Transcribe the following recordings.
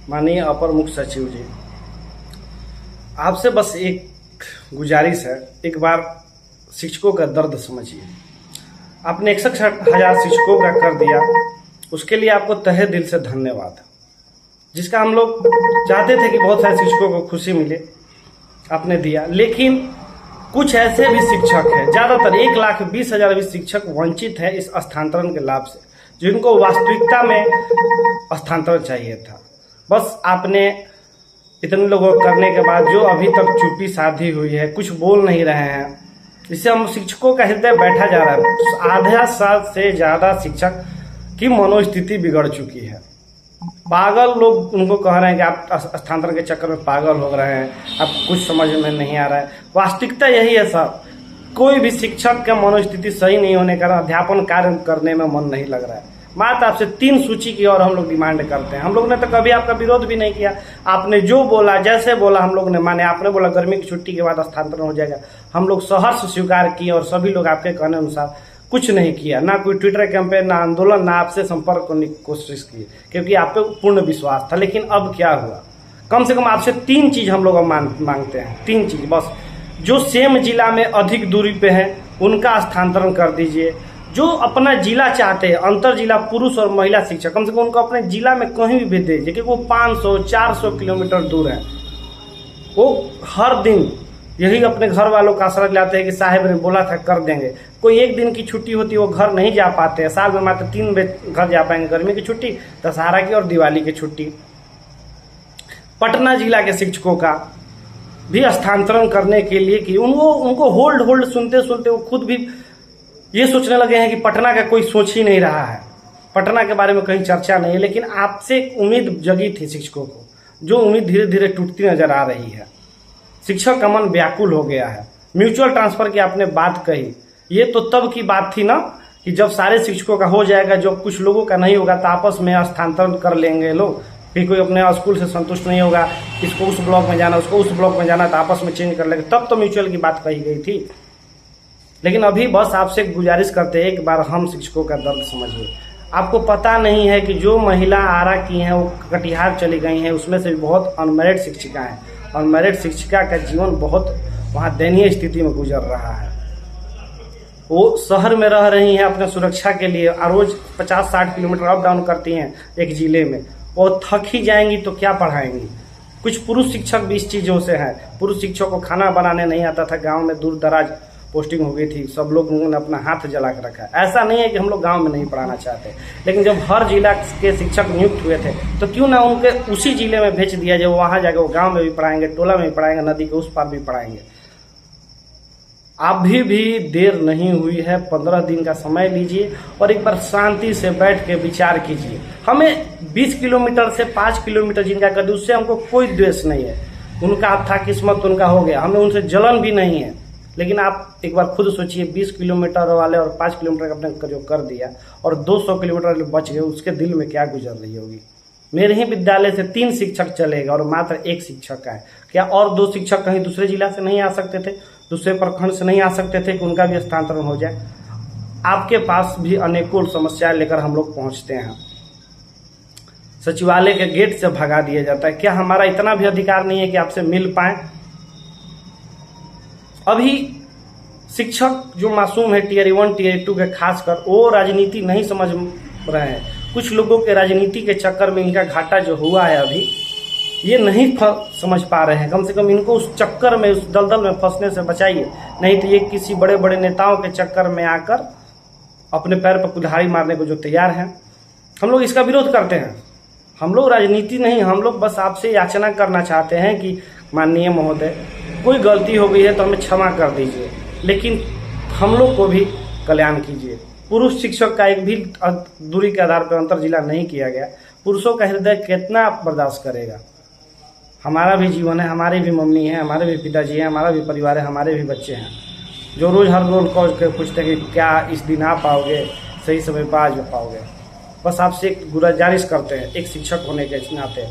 माननीय अपर मुख्य सचिव जी, आपसे बस एक गुजारिश है, एक बार शिक्षकों का दर्द समझिए। आपने 61,000 शिक्षकों का कर दिया, उसके लिए आपको तहे दिल से धन्यवाद। जिसका हम लोग चाहते थे कि बहुत सारे शिक्षकों को खुशी मिले, आपने दिया। लेकिन कुछ ऐसे भी शिक्षक हैं, ज़्यादातर 1,20,000 भी शिक्षक वंचित है इस स्थानांतरण के लाभ से, जिनको वास्तविकता में स्थानांतरण चाहिए था। बस आपने इतने लोगों को करने के बाद जो अभी तक चुप्पी साधी हुई है, कुछ बोल नहीं रहे हैं, इससे हम शिक्षकों का हृदय बैठा जा रहा है। आधा साल से ज़्यादा शिक्षक की मनोस्थिति बिगड़ चुकी है। पागल लोग उनको कह रहे हैं कि आप स्थानांतरण के चक्कर में पागल हो रहे हैं, अब कुछ समझ में नहीं आ रहा है। वास्तविकता यही है सर, कोई भी शिक्षक का मनोस्थिति सही नहीं होने का अध्यापन कार्य करने में मन नहीं लग रहा है। मात्र आपसे 3 सूची की और हम लोग डिमांड करते हैं। हम लोग ने तो कभी आपका विरोध भी नहीं किया, आपने जो बोला जैसे बोला हम लोग ने माने। आपने बोला गर्मी की छुट्टी के बाद स्थानांतरण हो जाएगा, हम लोग सहर्ष स्वीकार किए और सभी लोग आपके कहने अनुसार कुछ नहीं किया। ना कोई ट्विटर कैंपेन, ना आंदोलन, ना आपसे संपर्क करने की कोशिश की, क्योंकि आप पे पूर्ण विश्वास था। लेकिन अब क्या हुआ? कम से कम आपसे 3 चीज हम लोग मांगते हैं, 3 चीज बस। जो सेम जिला में अधिक दूरी पे है उनका स्थानांतरण कर दीजिए। जो अपना जिला चाहते हैं, अंतर जिला पुरुष और महिला शिक्षक, कम से कम उनको अपने जिला में कहीं भी भेज दीजिए, क्योंकि वो 500-400 किलोमीटर दूर है। वो हर दिन यही अपने घर वालों का आश्रय लाते हैं कि साहब ने बोला था कर देंगे। कोई एक दिन की छुट्टी होती है वो घर नहीं जा पाते हैं, साल में मात्र 3 घर जा पाएंगे, गर्मी की छुट्टी, दशहरा की और दिवाली की छुट्टी। पटना जिला के शिक्षकों का भी स्थानांतरण करने के लिए कि उनको होल्ड सुनते सुनते वो खुद भी ये सोचने लगे हैं कि पटना का कोई सोच ही नहीं रहा है, पटना के बारे में कहीं चर्चा नहीं है। लेकिन आपसे उम्मीद जगी थी शिक्षकों को, जो उम्मीद धीरे धीरे टूटती नजर आ रही है। शिक्षक का मन व्याकुल हो गया है। म्यूचुअल ट्रांसफर की आपने बात कही, ये तो तब की बात थी ना कि जब सारे शिक्षकों का हो जाएगा, जो कुछ लोगों का नहीं होगा तो आपस में स्थानांतरण कर लेंगे लोग। फिर कोई अपने स्कूल से संतुष्ट नहीं होगा, इसको उस ब्लॉक में जाना, उसको उस ब्लॉक में जाना, तो आपस में चेंज कर लेंगे। तब तो म्यूचुअल की बात कही गई थी। लेकिन अभी बस आपसे गुजारिश करते हैं, एक बार हम शिक्षकों का दर्द समझिए। आपको पता नहीं है कि जो महिला आरा की हैं वो कटिहार चली गई हैं, उसमें से बहुत अनमेरिड शिक्षिका हैं। अनमेरिड शिक्षिका का जीवन बहुत वहाँ दयनीय स्थिति में गुजर रहा है। वो शहर में रह रही हैं अपने सुरक्षा के लिए, और रोज 50-60 किलोमीटर अप डाउन करती हैं एक जिले में, और थक ही जाएंगी तो क्या पढ़ाएंगी। कुछ पुरुष शिक्षक भी इस चीज़ों से हैं। पुरुष शिक्षक को खाना बनाने नहीं आता था, गाँव में दूर दराज पोस्टिंग हो गई थी, सब लोग उन्होंने अपना हाथ जला कर रखा। ऐसा नहीं है कि हम लोग गांव में नहीं पढ़ाना चाहते, लेकिन जब हर जिला के शिक्षक नियुक्त हुए थे तो क्यों ना उनके उसी जिले में भेज दिया जाए, वहां जाकर वो गांव में भी पढ़ाएंगे, टोला में भी पढ़ाएंगे, नदी के उस पार भी पढ़ाएंगे। अभी भी देर नहीं हुई है, 15 दिन का समय लीजिए और एक बार शांति से बैठ के विचार कीजिए। हमें 20 किलोमीटर से 5 किलोमीटर जिनका कर दी, उससे हमको कोई द्वेष नहीं है। उनका था किस्मत, उनका हो गया, हमें उनसे जलन भी नहीं है। लेकिन आप एक बार खुद सोचिए, 20 किलोमीटर वाले और 5 किलोमीटर का अपने जो कर दिया और 200 किलोमीटर बच गए, उसके दिल में क्या गुजर रही होगी। मेरे ही विद्यालय से 3 शिक्षक चलेगा और मात्र 1 शिक्षक का है। क्या और 2 शिक्षक कहीं दूसरे जिला से नहीं आ सकते थे, दूसरे प्रखंड से नहीं आ सकते थे कि उनका भी स्थानांतरण हो जाए? आपके पास भी अनेकों समस्याएं लेकर हम लोग पहुंचते हैं, सचिवालय के गेट से भगा दिया जाता है। क्या हमारा इतना भी अधिकार नहीं है कि आपसे मिल पाए? अभी शिक्षक जो मासूम है टियर 1 टियर 2 के खासकर, वो राजनीति नहीं समझ रहे हैं। कुछ लोगों के राजनीति के चक्कर में इनका घाटा जो हुआ है अभी, ये नहीं समझ पा रहे हैं। कम से कम इनको उस चक्कर में, उस दलदल में फंसने से बचाइए, नहीं तो ये किसी बड़े बड़े नेताओं के चक्कर में आकर अपने पैर पर कुल्हाड़ी मारने को जो तैयार हैं। हम लोग इसका विरोध करते हैं। हम लोग राजनीति नहीं, हम लोग बस आपसे याचना करना चाहते हैं कि माननीय महोदय, कोई गलती हो गई है तो हमें क्षमा कर दीजिए, लेकिन हम लोग को भी कल्याण कीजिए। पुरुष शिक्षक का एक भी दूरी के आधार पर अंतर जिला नहीं किया गया। पुरुषों का हृदय कितना बर्दाश्त करेगा? हमारा भी जीवन है, हमारी भी मम्मी है, हमारे भी पिताजी हैं, हमारा भी परिवार है, हमारे भी बच्चे हैं, जो रोज हर रोज कॉल कर पूछते हैं कि क्या इस दिन आ पाओगे, सही समय पर आज पाओगे। बस आपसे एक गुजारिश करते हैं, एक शिक्षक होने के नाते,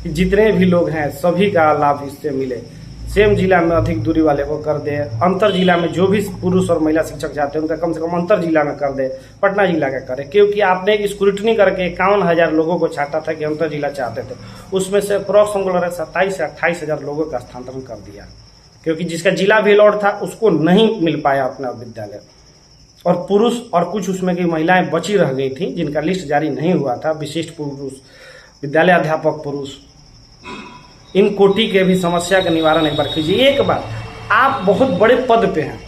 कि जितने भी लोग हैं सभी का लाभ इससे मिले। सेम जिला में अधिक दूरी वाले को कर दे, अंतर जिला में जो भी पुरुष और महिला शिक्षक चाहते हैं उनका कम से कम अंतर जिला में कर दे, पटना जिला का करे। क्योंकि आपने एक स्क्रूटनी करके 51,000 लोगों को छाटा था कि अंतर जिला चाहते थे, उसमें से अप्रॉक्स हमको लग रहा है 27 से 28,000 लोगों का स्थानांतरण कर दिया, क्योंकि जिसका जिला भी अलॉट था उसको नहीं मिल पाया अपना विद्यालय। और पुरुष और कुछ उसमें की महिलाएं बची रह गई थी जिनका लिस्ट जारी नहीं हुआ था, विशिष्ट पुरुष, विद्यालय अध्यापक पुरुष, इन कोटि के भी समस्या का निवारण एक बार कीजिए। एक बार आप बहुत बड़े पद पे हैं,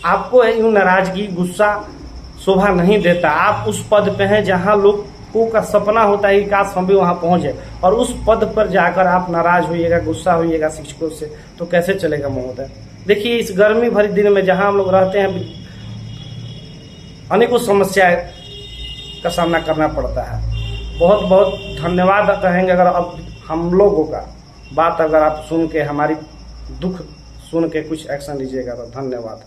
आपको यूं नाराजगी गुस्सा शोभा नहीं देता। आप उस पद पे हैं जहां लोगों का सपना होता है कि काश हम भी वहां पहुंचे, और उस पद पर जाकर आप नाराज होइएगा, गुस्सा होइएगा शिक्षकों से, तो कैसे चलेगा महोदय। देखिए, इस गर्मी भरी दिन में जहां हम लोग रहते हैं अनेकों समस्याएं का सामना करना पड़ता है। बहुत बहुत धन्यवाद कहेंगे अगर अब हम लोगों का बात अगर आप सुन के, हमारी दुख सुन के कुछ एक्शन लीजिएगा तो धन्यवाद।